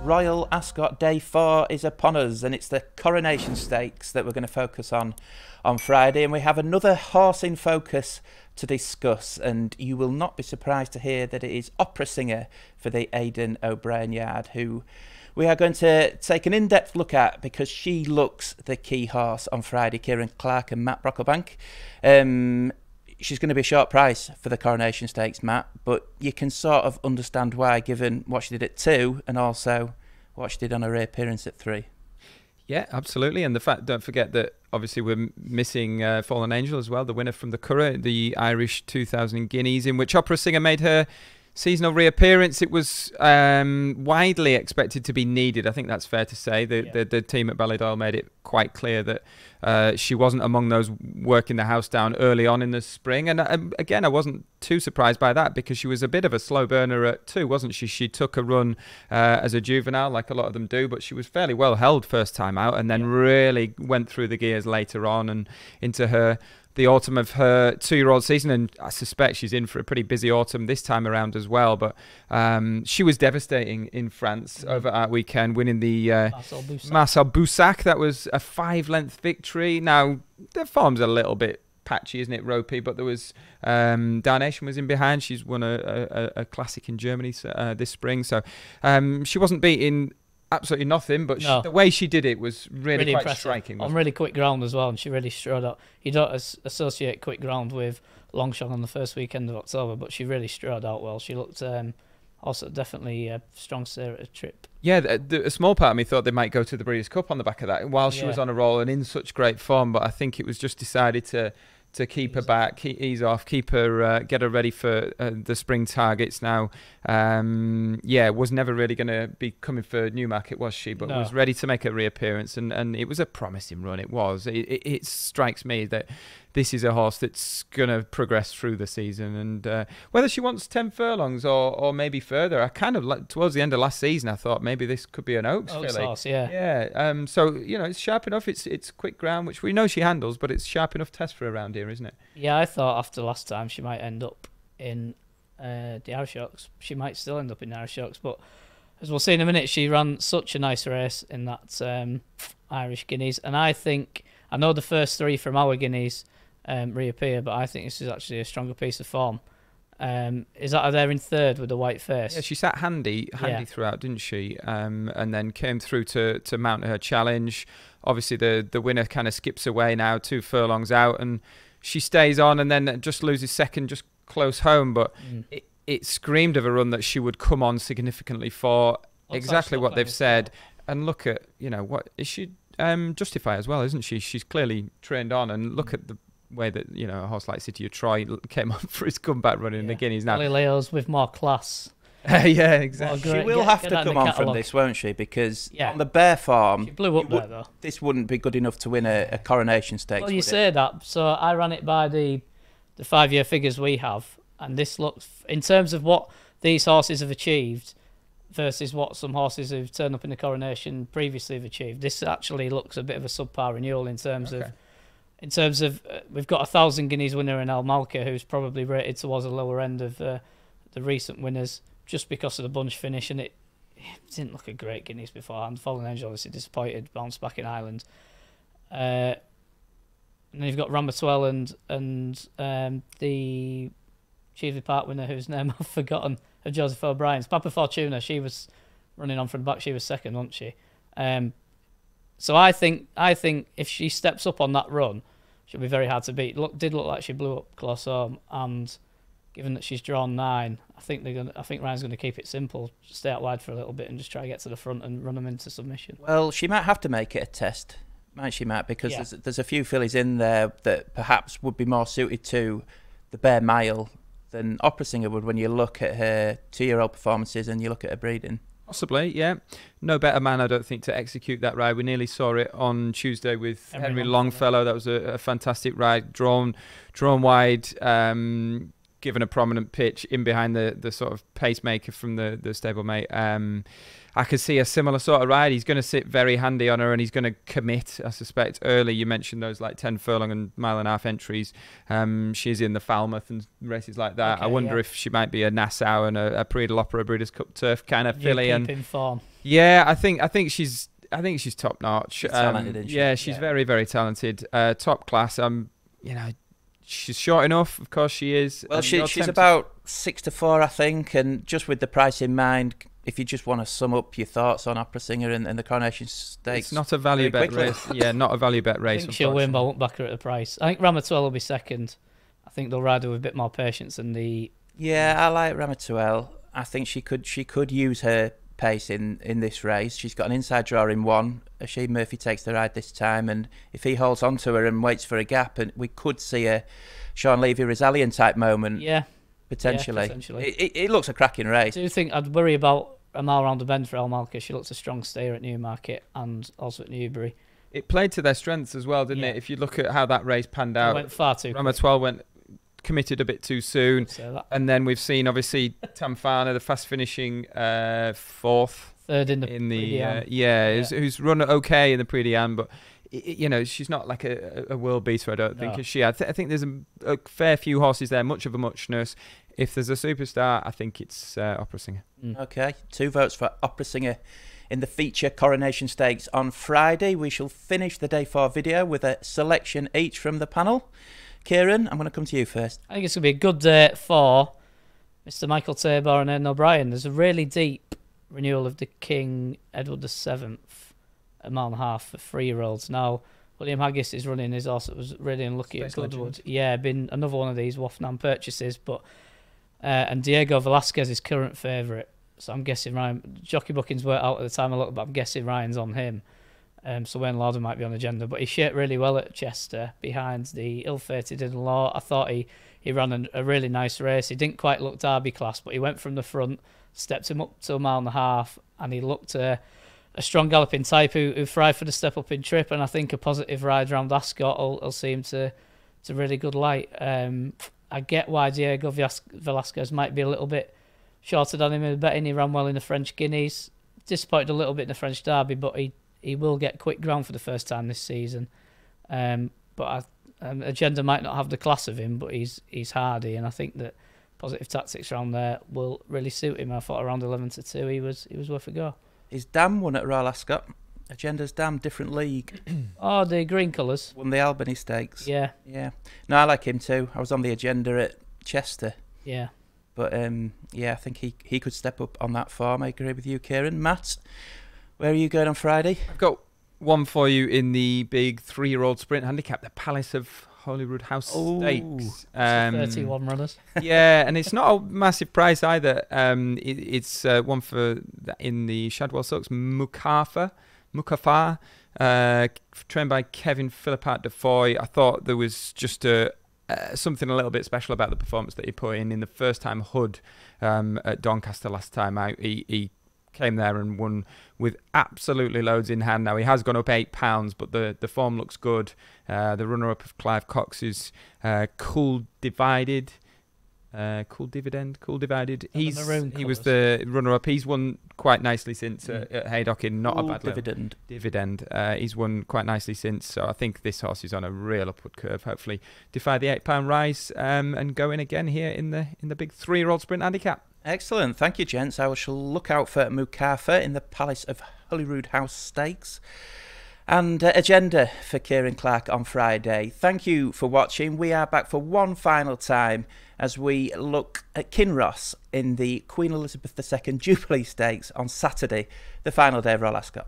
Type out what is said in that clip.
Royal Ascot Day 4 is upon us, and it's the Coronation Stakes that we're going to focus on Friday, and we have another horse in focus to discuss, and you will not be surprised to hear that it is Opera Singer for the Aidan O'Brien yard, who we are going to take an in-depth look at because she looks the key horse on Friday. Kieran Clark and Matt Brocklebank. She's going to be a short price for the Coronation Stakes, Matt, but you can sort of understand why, given what she did at 2 and also what she did on her reappearance at 3. Yeah, absolutely. And the fact, don't forget that obviously we're missing Fallen Angel as well, the winner from the Curragh, the Irish 2,000 guineas, in which Opera Singer made her seasonal reappearance. It was widely expected to be needed. I think that's fair to say. The team at Ballydoyle made it quite clear that she wasn't among those working the house down early on in the spring. And again, I wasn't too surprised by that because she was a bit of a slow burner at 2, wasn't she? She took a run as a juvenile, like a lot of them do, but she was fairly well held first time out and then really went through the gears later on and into the autumn of her 2-year-old season, and I suspect she's in for a pretty busy autumn this time around as well. But she was devastating in France over that weekend, winning the Marcel Boussac. That was a 5-length victory. Now, the form's a little bit patchy, isn't it, ropey? But there was Darnation was in behind. She's won a classic in Germany this spring, so she wasn't beating absolutely nothing, but the way she did it was really quite impressive. Striking. On really quick ground as well, and she really strode out. You don't associate quick ground with Longshot on the first weekend of October, but she really strode out well. She looked also definitely a strong steer at a trip. Yeah, a small part of me thought they might go to the Breeders' Cup on the back of that while she was on a roll and in such great form, but I think it was just decided to keep her back, ease off, keep her, get her ready for the spring targets now. Was never really going to be coming for Newmarket, was she? But was ready to make a reappearance, and it was a promising run. It was. It strikes me that this is a horse that's going to progress through the season, and whether she wants 10 furlongs or maybe further, I kind of towards the end of last season, I thought maybe this could be an Oaks filly. Horse, yeah. So it's sharp enough. It's quick ground, which we know she handles, but it's sharp enough test for around here, isn't it? Yeah, I thought after last time she might end up in the Irish Oaks. She might still end up in the Irish Oaks, but as we'll see in a minute, she ran such a nice race in that Irish Guineas, and I know the first 3 from our Guineas reappear, but I think this is actually a stronger piece of form. Is that her there in 3rd with the white face? Yeah, she sat handy throughout, didn't she? And then came through to mount her challenge. Obviously, the winner kind of skips away now, 2 furlongs out, and she stays on and then just loses second, just close home. But it screamed of a run that she would come on significantly for exactly what they've said. And look at, what is she justify as well, isn't she? She's clearly trained on, and look at the way that a horse like City of Troy came on for his comeback running in the Guineas now. Galileo's with more class. Yeah, exactly. She will have to come on from this, won't she? Because on the bare form, she blew up there though. This wouldn't be good enough to win a Coronation Stakes. Well, you say that, so I ran it by the 5-year figures we have, and this looks, in terms of what these horses have achieved versus what some horses who've turned up in the Coronation previously have achieved, this actually looks a bit of a subpar renewal in terms of. In terms of, we've got 1,000 Guineas winner in El Malka, who's probably rated towards the lower end of the recent winners just because of the bunch finish, and it didn't look a great Guineas beforehand. Fallen Angel obviously disappointed, bounced back in Ireland. And then you've got Rambatwell and the Cheveley Park winner, whose name I've forgotten, of Joseph O'Brien's. Papa Fortuna, she was running on from the back, she was second, wasn't she? So I think if she steps up on that run, she'll be very hard to beat. Did look like she blew up close home, and given that she's drawn 9, I think Ryan's going to keep it simple, stay out wide for a little bit, and just try to get to the front and run them into submission. Well, she might have to make it a test, might she, Matt? Because there's a few fillies in there that perhaps would be more suited to the bare mile than Opera Singer would when you look at her 2-year-old performances and you look at her breeding. Possibly, yeah. No better man, I don't think, to execute that ride. We nearly saw it on Tuesday with Henry Longfellow. That was a fantastic ride, drawn wide, given a prominent pitch in behind the sort of pacemaker from the stablemate. I could see a similar sort of ride. He's going to sit very handy on her, and he's going to commit, I suspect, early. You mentioned those like 10 furlong and mile-and-a-half entries. She's in the Falmouth and races like that. Okay, I wonder if she might be a Nassau and a Prix de l'Opera Breeders' Cup Turf kind of filly. And in form. yeah, I think she's top notch. She's talented, isn't she? Yeah, she's very, very talented. Top class. She's short enough. Of course, she is. Well, she's about 6 to 4, I think, and just with the price in mind, if you just want to sum up your thoughts on Opera Singer and the Coronation Stakes, it's not a value bet race. Yeah, not a value bet race. I think she'll win, but I won't back her at the price. I think Ramatuelle will be second. I think they'll ride her with a bit more patience than the. Yeah, I like Ramatuelle. I think she could use her pace in this race. She's got an inside draw in 1. Asheen Murphy takes the ride this time, and if he holds on to her and waits for a gap, and we could see a Sean Levy-Rezalian type moment. Yeah. Potentially. Yeah, potentially. It looks a cracking race. I do think I'd worry about a mile round the bend for El Malka. She looks a strong stayer at Newmarket and also at Newbury. It played to their strengths as well, didn't it? If you look at how that race panned out, It went far too quick. Ramatuelle committed a bit too soon, and then we've seen obviously Tamfana, the fast finishing 4th, third in the who's run okay in the Prix d'Anne, but she's not like a world beater, I don't think, is she? I think there's a fair few horses there, much of a muchness. If there's a superstar, I think it's Opera Singer. Okay, 2 votes for Opera Singer in the feature Coronation Stakes on Friday. We shall finish the Day 4 video with a selection each from the panel. Kieran, I'm going to come to you first. I think it's going to be a good day for Mr. Michael Tabor and Aidan O'Brien. There's a really deep renewal of the King Edward VII, a mile and a half for 3-year-olds. Now, William Haggis is running his horse that was really unlucky at Goodwood. Yeah, been another one of these Waffenham purchases, but and Diego Velasquez is current favourite. So I'm guessing Ryan, jockey bookings weren't out at the time I looked, but I'm guessing Ryan's on him. So Wayne Lauder might be on agenda, but he shaped really well at Chester behind the ill-fated in law. I thought he ran a really nice race. He didn't quite look Derby class, but he went from the front, stepped him up to a mile and a half, and he looked a strong galloping type who thrived for the step up in trip. And I think a positive ride around Ascot will see him to really good light. I get why Diego Velasquez might be a little bit shorter than him in betting. He ran well in the French Guineas. Disappointed a little bit in the French Derby, but he will get quick ground for the first time this season. But Agenda might not have the class of him, but he's hardy, and I think that positive tactics around there will really suit him. I thought around 11 to 2 he was worth a go. His Dam won at Royal Ascot. Agenda's Dam, different league. Oh, the green colours. Won the Albany Stakes. Yeah. Yeah. No, I like him too. I was on the Agenda at Chester. Yeah. But I think he could step up on that form. I agree with you, Kieran. Matt, where are you going on Friday? I've got one for you in the big 3-year-old sprint handicap, the Palace of Holyrood House Stakes. 31 runners. Yeah, and it's not a massive price either. It's one for in the Shadwell Silks Mukafa, trained by Kevin Philippat de Foy. I thought there was just something a little bit special about the performance that he put in the first time Hood at Doncaster last time out. He came there and won with absolutely loads in hand. Now he has gone up £8, but the form looks good. The runner-up of Clive Cox is Cool Divided. Cool Divided. He was the runner-up. He's won quite nicely since at Haydock in not a bad dividend. He's won quite nicely since, so I think this horse is on a real upward curve. Hopefully defy the £8 rise and go in again here in the big 3-year-old sprint handicap. Excellent. Thank you, gents. I shall look out for Mukafa in the Palace of Holyrood House Stakes. And Agenda for Kieran Clark on Friday. Thank you for watching. We are back for one final time as we look at Kinross in the Queen Elizabeth II Jubilee Stakes on Saturday, the final day of Royal Ascot.